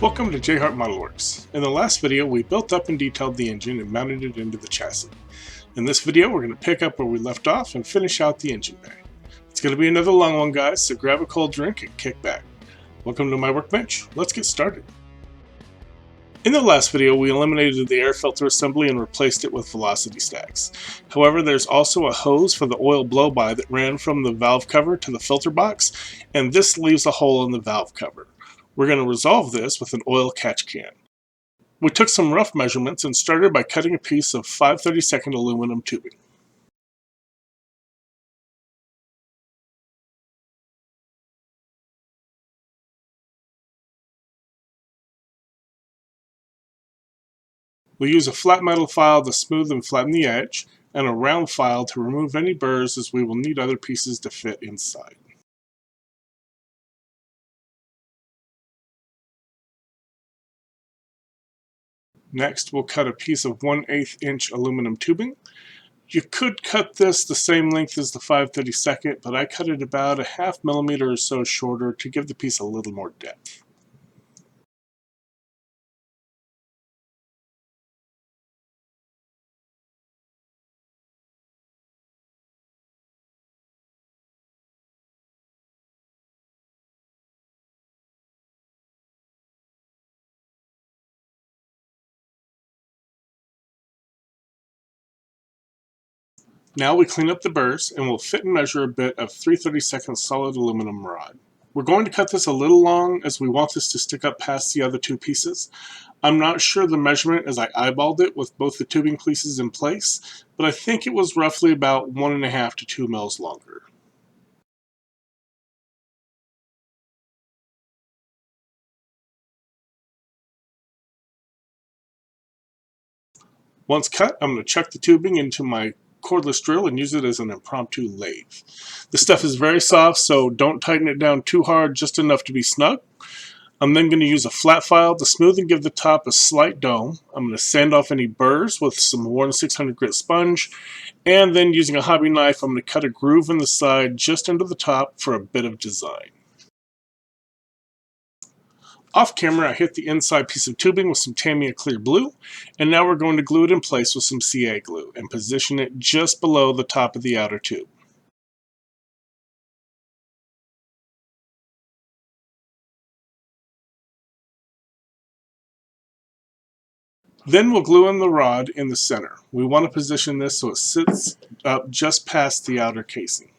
Welcome to JHart Modelworks. In the last video, we built up and detailed the engine and mounted it into the chassis. In this video, we're going to pick up where we left off and finish out the engine bay. It's going to be another long one, guys, so grab a cold drink and kick back. Welcome to my workbench. Let's get started. In the last video, we eliminated the air filter assembly and replaced it with velocity stacks. However, there's also a hose for the oil blow-by that ran from the valve cover to the filter box, and this leaves a hole in the valve cover. We're going to resolve this with an oil catch can. We took some rough measurements and started by cutting a piece of 5/32 aluminum tubing. We use a flat metal file to smooth and flatten the edge, and a round file to remove any burrs, as we will need other pieces to fit inside. Next, we'll cut a piece of 1/8 inch aluminum tubing. You could cut this the same length as the 5/32, but I cut it about a ½ millimeter or so shorter to give the piece a little more depth. Now we clean up the burrs and we'll fit and measure a bit of 3/32 solid aluminum rod. We're going to cut this a little long as we want this to stick up past the other two pieces. I'm not sure the measurement as I eyeballed it with both the tubing pieces in place, but I think it was roughly about 1.5 to 2 mils longer. Once cut, I'm going to chuck the tubing into my cordless drill and use it as an impromptu lathe. This stuff is very soft, so don't tighten it down too hard, just enough to be snug. I'm then going to use a flat file to smooth and give the top a slight dome. I'm going to sand off any burrs with some worn 600 grit sponge, and then using a hobby knife, I'm going to cut a groove in the side just under the top for a bit of design. Off camera, I hit the inside piece of tubing with some Tamiya clear blue, and now we're going to glue it in place with some CA glue and position it just below the top of the outer tube. Then we'll glue in the rod in the center. We want to position this so it sits up just past the outer casing.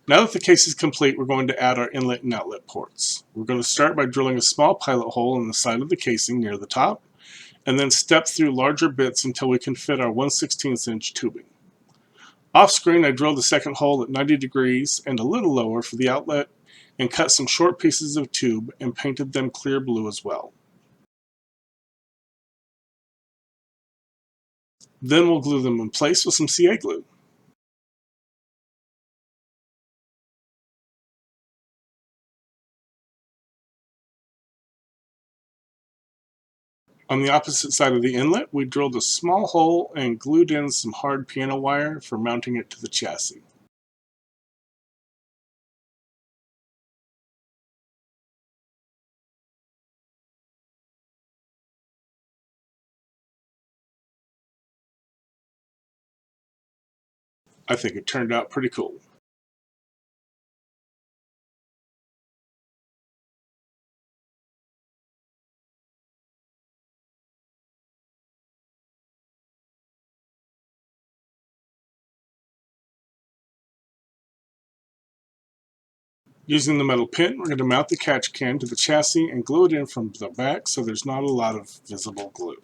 Now that the case is complete, we're going to add our inlet and outlet ports. We're going to start by drilling a small pilot hole in the side of the casing near the top, and then step through larger bits until we can fit our 1/16 inch tubing. Off screen, I drilled the second hole at 90 degrees and a little lower for the outlet, and cut some short pieces of tube and painted them clear blue as well. Then we'll glue them in place with some CA glue. On the opposite side of the inlet, we drilled a small hole and glued in some hard piano wire for mounting it to the chassis. I think it turned out pretty cool. Using the metal pin, we're going to mount the catch can to the chassis and glue it in from the back so there's not a lot of visible glue.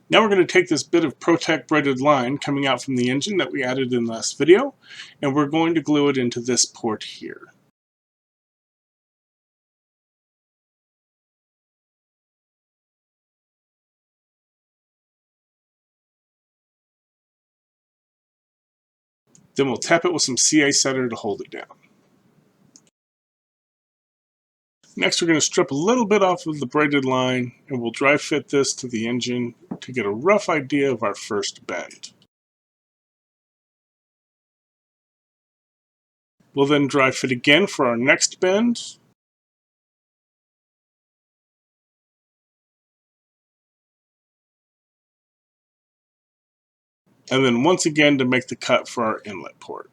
Now we're going to take this bit of Protect braided line coming out from the engine that we added in the last video, and we're going to glue it into this port here. Then we'll tap it with some CA setter to hold it down. Next, we're going to strip a little bit off of the braided line, and we'll dry fit this to the engine to get a rough idea of our first bend. We'll then dry fit again for our next bend. And then once again to make the cut for our inlet port.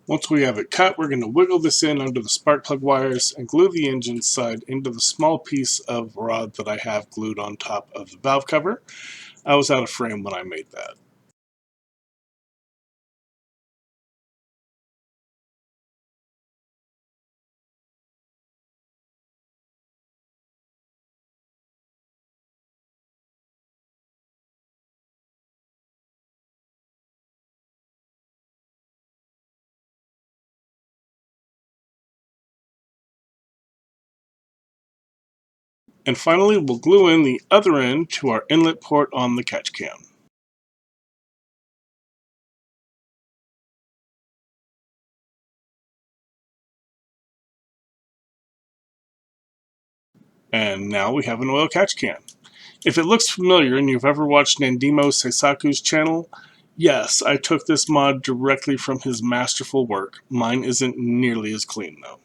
Once we have it cut, we're going to wiggle this in under the spark plug wires and glue the engine side into the small piece of rod that I have glued on top of the valve cover. I was out of frame when I made that. And finally, we'll glue in the other end to our inlet port on the catch cam. And now we have an oil catch can. If it looks familiar and you've ever watched Nandimo Seisaku's channel, yes, I took this mod directly from his masterful work. Mine isn't nearly as clean though.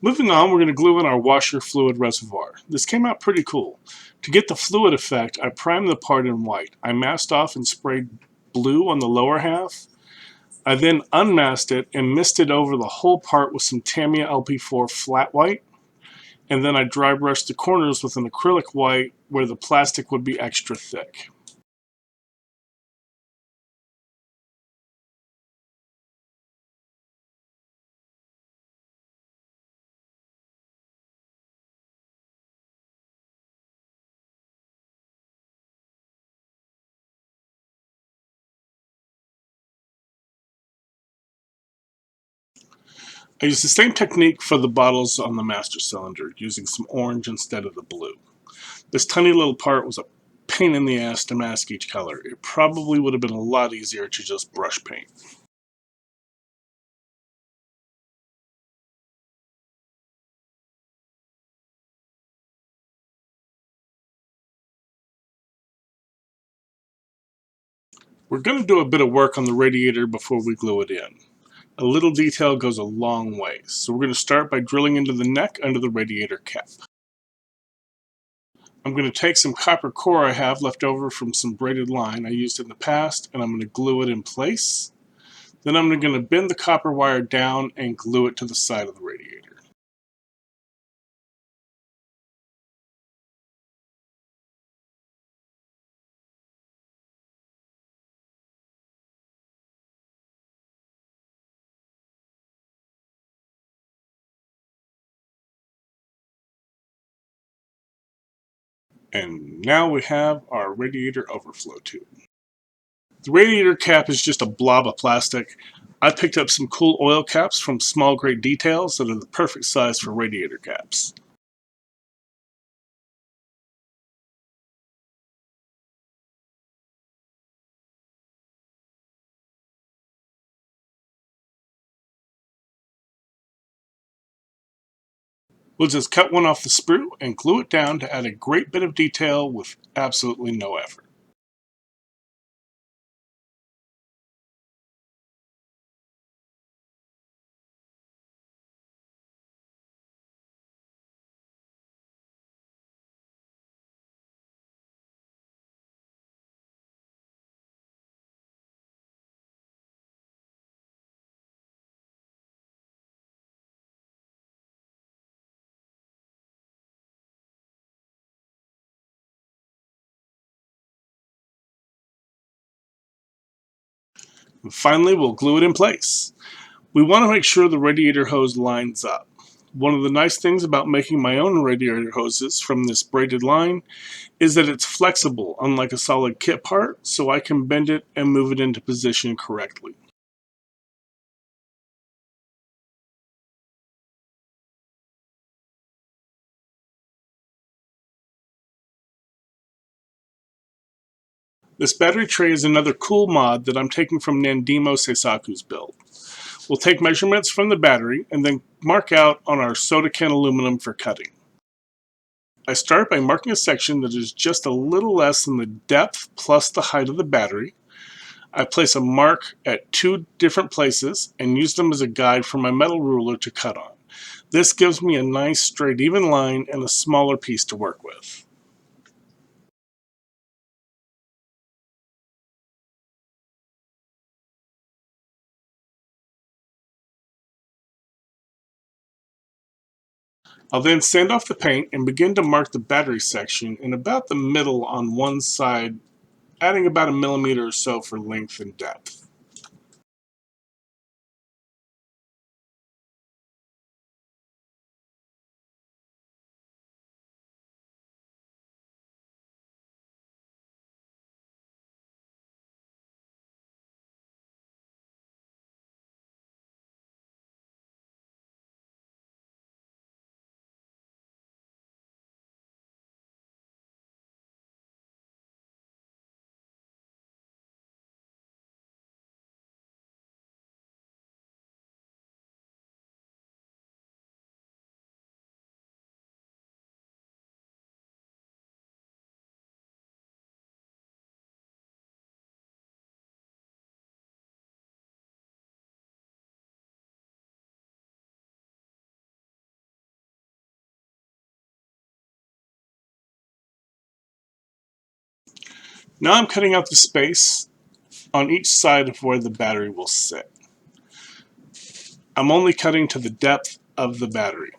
Moving on, we're going to glue in our washer fluid reservoir. This came out pretty cool. To get the fluid effect, I primed the part in white. I masked off and sprayed blue on the lower half. I then unmasked it and misted over the whole part with some Tamiya LP4 flat white. And then I dry brushed the corners with an acrylic white where the plastic would be extra thick. I used the same technique for the bottles on the master cylinder, using some orange instead of the blue. This tiny little part was a pain in the ass to mask each color. It probably would have been a lot easier to just brush paint. We're going to do a bit of work on the radiator before we glue it in. A little detail goes a long way, so we're going to start by drilling into the neck under the radiator cap. I'm going to take some copper core I have left over from some braided line I used in the past, and I'm going to glue it in place. Then I'm going to bend the copper wire down and glue it to the side of the radiator. And now we have our radiator overflow tube. The radiator cap is just a blob of plastic. I picked up some cool oil caps from Small Great Details that are the perfect size for radiator caps. We'll just cut one off the sprue and glue it down to add a great bit of detail with absolutely no effort. And finally, we'll glue it in place. We want to make sure the radiator hose lines up. One of the nice things about making my own radiator hoses from this braided line is that it's flexible, unlike a solid kit part, so I can bend it and move it into position correctly. This battery tray is another cool mod that I'm taking from Nandimo Seisaku's build. We'll take measurements from the battery and then mark out on our soda can aluminum for cutting. I start by marking a section that is just a little less than the depth plus the height of the battery. I place a mark at 2 different places and use them as a guide for my metal ruler to cut on. This gives me a nice straight even line and a smaller piece to work with. I'll then sand off the paint and begin to mark the battery section in about the middle on one side, adding about a millimeter or so for length and depth. Now I'm cutting out the space on each side of where the battery will sit. I'm only cutting to the depth of the battery.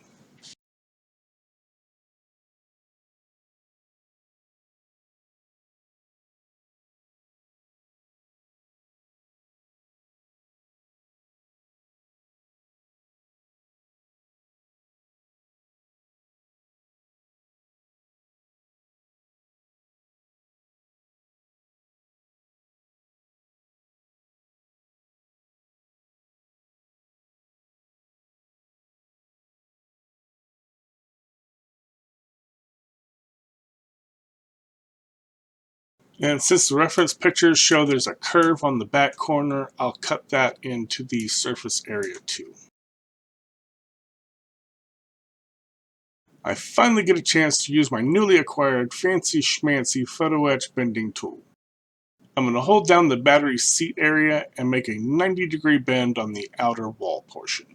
And since the reference pictures show there's a curve on the back corner, I'll cut that into the surface area too. I finally get a chance to use my newly acquired fancy schmancy photo etch bending tool. I'm going to hold down the battery seat area and make a 90-degree bend on the outer wall portion.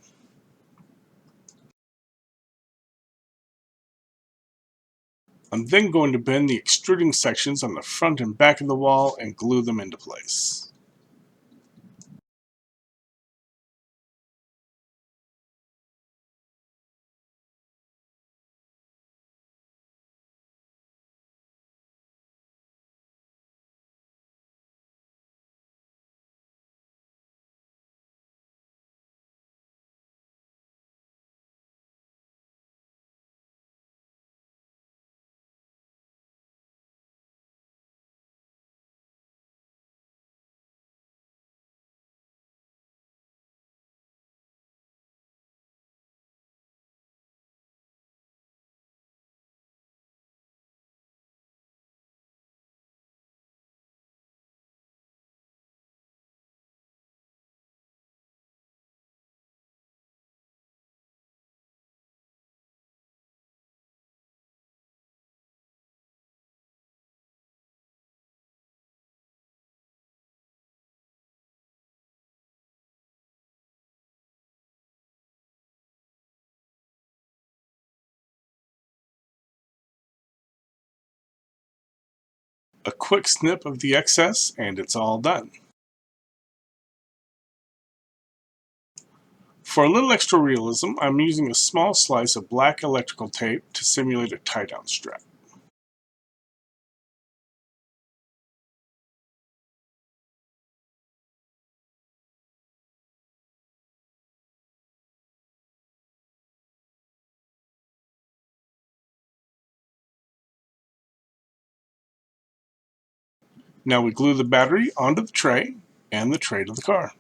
I'm then going to bend the extruding sections on the front and back of the wall and glue them into place. A quick snip of the excess and it's all done. For a little extra realism, I'm using a small slice of black electrical tape to simulate a tie-down strap. Now we glue the battery onto the tray and the tray to the car.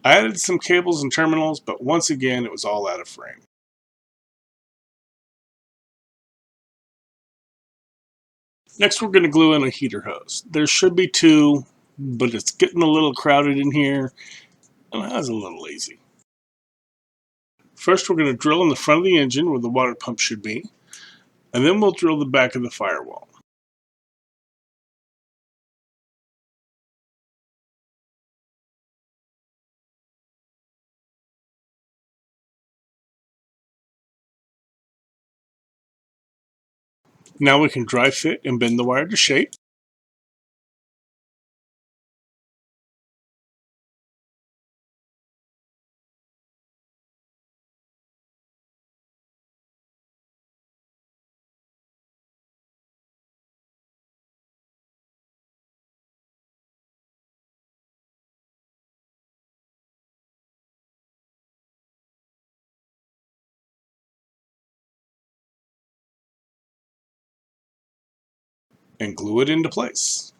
I added some cables and terminals, but once again it was all out of frame. Next we're going to glue in a heater hose. There should be two, but it's getting a little crowded in here, and I was a little lazy. First we're going to drill in the front of the engine where the water pump should be, and then we'll drill the back of the firewall. Now we can dry fit and bend the wire to shape. And glue it into place.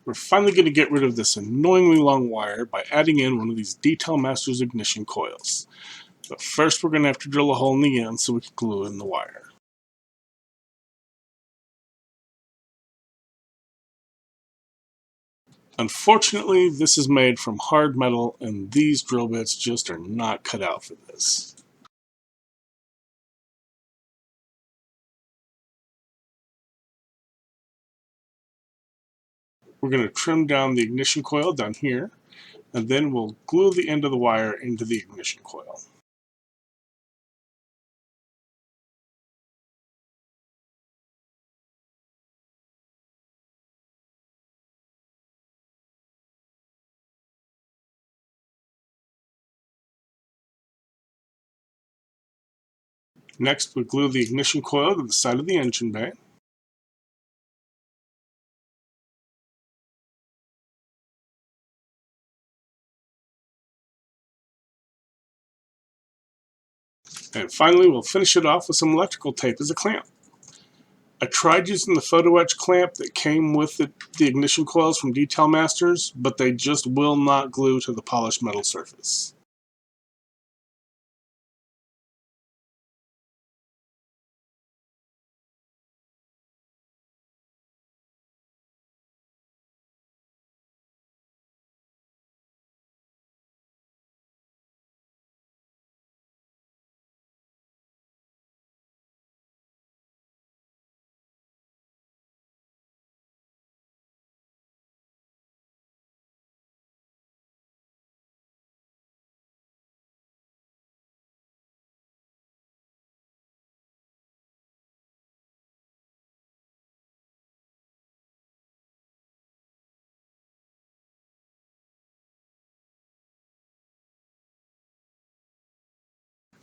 We're finally going to get rid of this annoyingly long wire by adding in one of these Detail Masters ignition coils. But first we're going to have to drill a hole in the end so we can glue in the wire. Unfortunately, this is made from hard metal and these drill bits just are not cut out for this. We're going to trim down the ignition coil down here, and then we'll glue the end of the wire into the ignition coil. Next, we glue the ignition coil to the side of the engine bay. And finally, we'll finish it off with some electrical tape as a clamp. I tried using the photo etch clamp that came with the ignition coils from Detail Masters, but they just will not glue to the polished metal surface.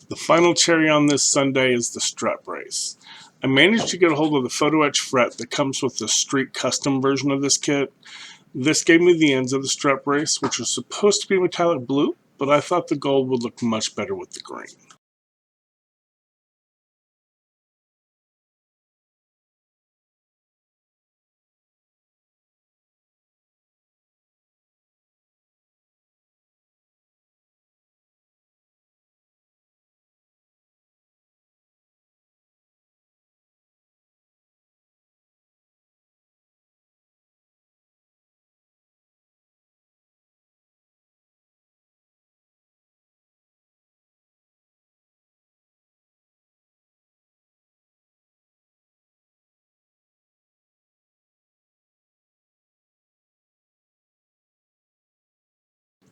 The final cherry on this sundae is the strut brace. I managed to get a hold of the photo etch fret that comes with the street custom version of this kit. This gave me the ends of the strut brace, which was supposed to be metallic blue, but I thought the gold would look much better with the green.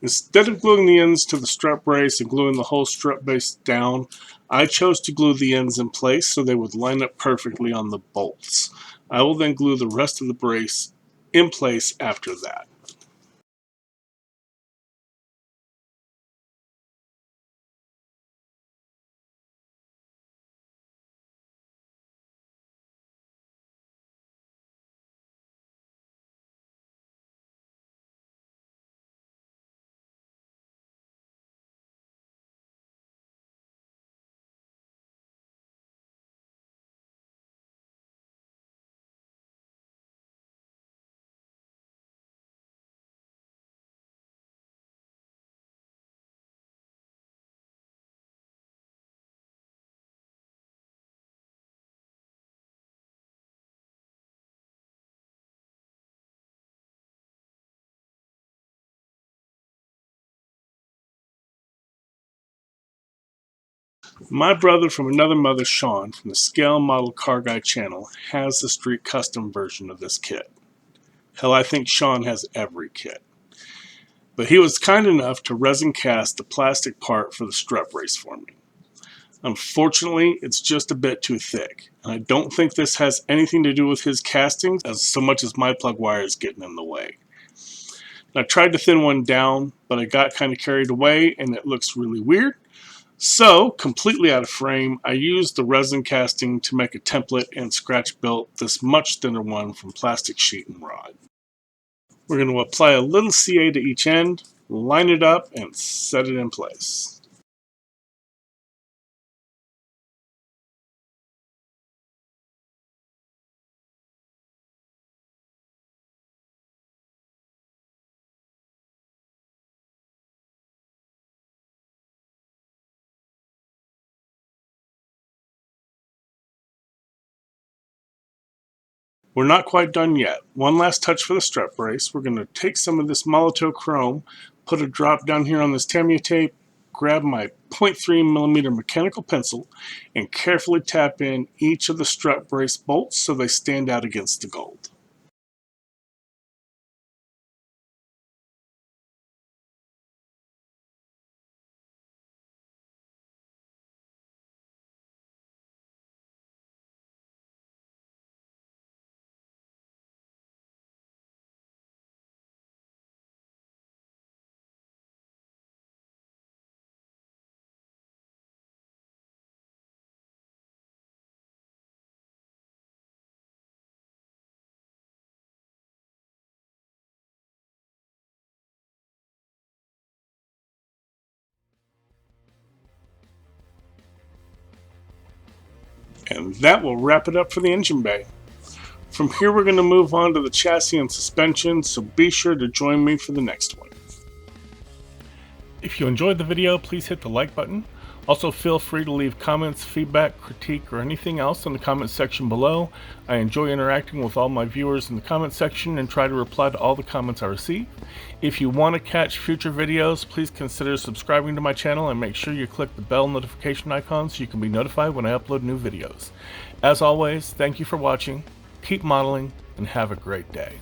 Instead of gluing the ends to the strut brace and gluing the whole strut base down, I chose to glue the ends in place so they would line up perfectly on the bolts. I will then glue the rest of the brace in place after that. My brother from another mother, Sean, from the Scale Model Car Guy channel, has the street custom version of this kit. Hell, I think Sean has every kit. But he was kind enough to resin cast the plastic part for the strut brace for me. Unfortunately, it's just a bit too thick, and I don't think this has anything to do with his casting as so much as my plug wire is getting in the way. I tried to thin one down, but I got kind of carried away and it looks really weird. So, completely out of frame, I used the resin casting to make a template and scratch built this much thinner one from plastic sheet and rod. We're going to apply a little CA to each end, line it up, and set it in place. We're not quite done yet. One last touch for the strut brace. We're going to take some of this Molotow chrome, put a drop down here on this Tamiya tape, grab my 0.3mm mechanical pencil, and carefully tap in each of the strut brace bolts so they stand out against the gold. And that will wrap it up for the engine bay. From here we're going to move on to the chassis and suspension, so be sure to join me for the next one. If you enjoyed the video, please hit the like button. Also feel free to leave comments, feedback, critique, or anything else in the comments section below. I enjoy interacting with all my viewers in the comments section and try to reply to all the comments I receive. If you want to catch future videos, please consider subscribing to my channel and make sure you click the bell notification icon so you can be notified when I upload new videos. As always, thank you for watching, keep modeling, and have a great day.